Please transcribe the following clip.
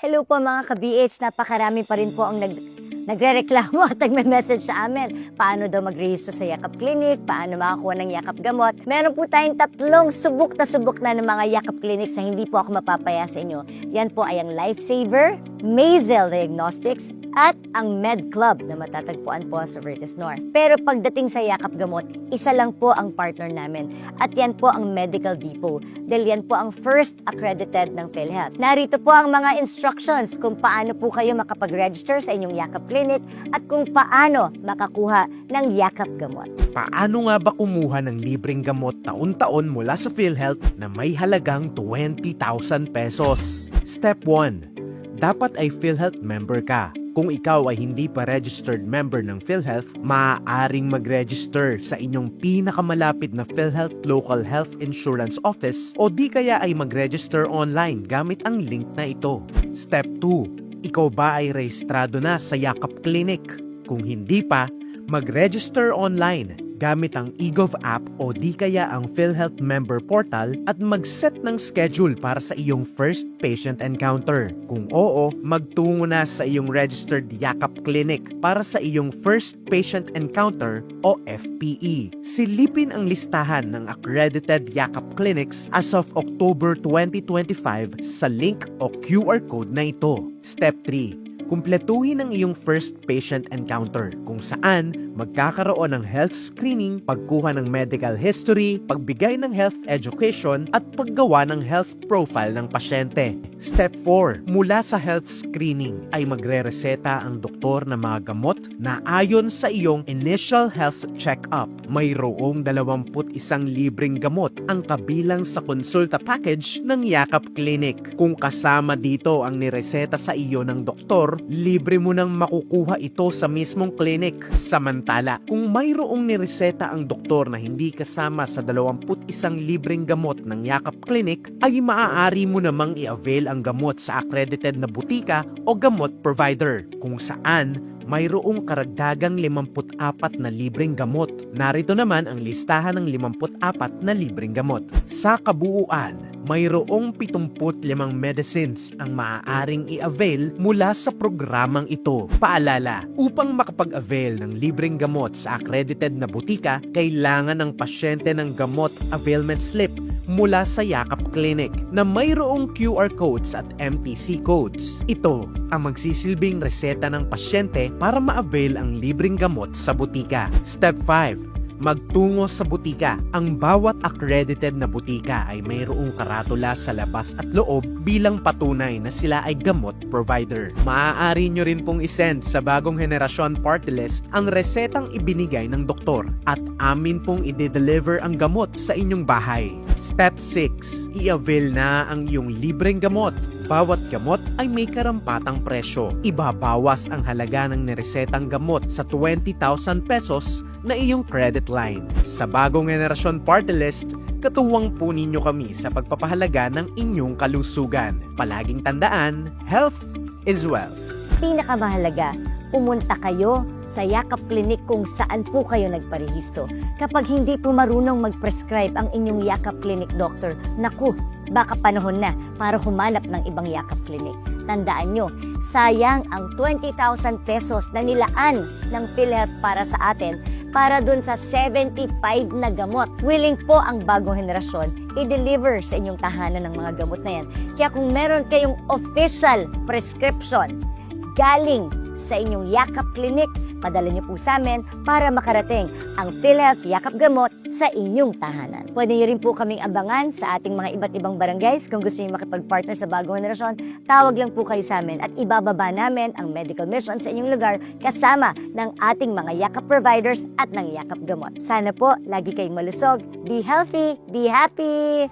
Hello po mga ka-BH, napakarami pa rin po ang nagrereklamo at nagme-message sa amin. Paano daw mag-rehisto sa Yakap Clinic? Paano makakuha ng Yakap Gamot? Meron po tayong 3 subok na ng mga Yakap Clinics na hindi po ako mapapaya sa inyo. Yan po ay ang Lifesaver, Mazel Diagnostics, at ang Med Club na matatagpuan po sa Vertis North. Pero pagdating sa Yakap Gamot, isa lang po ang partner namin at yan po ang Medical Depot dahil yan po ang first accredited ng PhilHealth. Narito po ang mga instructions kung paano po kayo makapag-register sa inyong Yakap Clinic at kung paano makakuha ng Yakap Gamot. Paano nga ba kumuha ng libreng gamot taon-taon mula sa PhilHealth na may halagang 20,000 pesos? Step 1. Dapat ay PhilHealth member ka. Kung ikaw ay hindi pa registered member ng PhilHealth, maaaring mag-register sa inyong pinakamalapit na PhilHealth Local Health Insurance Office o di kaya ay mag-register online gamit ang link na ito. Step 2. Ikaw ba ay rehistrado na sa Yakap Clinic? Kung hindi pa, mag-register online gamit ang eGov app o di kaya ang PhilHealth member portal at mag-set ng schedule para sa iyong first patient encounter. Kung oo, magtungo na sa iyong registered Yakap Clinic para sa iyong first patient encounter o FPE. Silipin ang listahan ng accredited Yakap Clinics as of October 2025 sa link o QR code na ito. Step 3. Kumpletuhin ang iyong first patient encounter kung saan magkakaroon ng health screening, pagkuha ng medical history, pagbigay ng health education at paggawa ng health profile ng pasyente. Step 4. Mula sa health screening ay magre-reseta ang doktor ng mga gamot na ayon sa iyong initial health check-up. Mayroong 21 libreng gamot ang kabilang sa konsulta package ng Yakap Clinic. Kung kasama dito ang nireseta sa iyo ng doktor, libre mo nang makukuha ito sa mismong clinic. Samantala, kung mayroong nireseta ang doktor na hindi kasama sa 21 libreng gamot ng Yakap Clinic, ay maaari mo namang i-avail ang gamot sa accredited na butika o gamot provider, kung saan mayroong karagdagang 54 na libreng gamot. Narito naman ang listahan ng 54 na libreng gamot. Sa kabuuan, mayroong 75 medicines ang maaaring i-avail mula sa programang ito. Paalala, upang makapag-avail ng libreng gamot sa accredited na butika, kailangan ng pasyente ng gamot availment slip mula sa Yakap Clinic na mayroong QR codes at MPC codes. Ito ang magsisilbing reseta ng pasyente para ma-avail ang libreng gamot sa butika. Step 5. Magtungo sa butika. Ang bawat accredited na butika ay mayroong karatula sa labas at loob bilang patunay na sila ay gamot provider. Maaari nyo rin pong isend sa bagong henerasyon party list ang resetang ibinigay ng doktor at amin pong i-deliver ang gamot sa inyong bahay. Step 6. I-avail na ang iyong libreng gamot. Bawat gamot ay may karampatang presyo. Ibabawas ang halaga ng niresetang gamot sa 20,000 pesos na iyong credit line. Sa bagong henerasyon party list, katuwang po ninyo kami sa pagpapahalaga ng inyong kalusugan. Palaging tandaan, health is wealth. Pinakamahalaga, pumunta kayo sa Yakap Clinic kung saan po kayo nagparehisto. Kapag hindi po marunong mag-prescribe ang inyong Yakap Clinic doctor, naku, baka panahon na para humanap ng ibang Yakap Clinic. Tandaan nyo, sayang ang 20,000 pesos na nilaan ng PhilHealth para sa atin para dun sa 75 na gamot. Willing po ang bagong henerasyon i-deliver sa inyong tahanan ng mga gamot na yan. Kaya kung meron kayong official prescription galing sa inyong Yakap Clinic, padala niyo po sa amin para makarating ang PhilHealth Yakap Gamot sa inyong tahanan. Pwede niyo rin po kaming abangan sa ating mga iba't ibang barangays. Kung gusto niyo makipag-partner sa bagong henerasyon, tawag lang po kayo sa amin at ibababa namin ang medical mission sa inyong lugar kasama ng ating mga Yakap providers at ng Yakap Gamot. Sana po lagi kayong malusog, be healthy, be happy!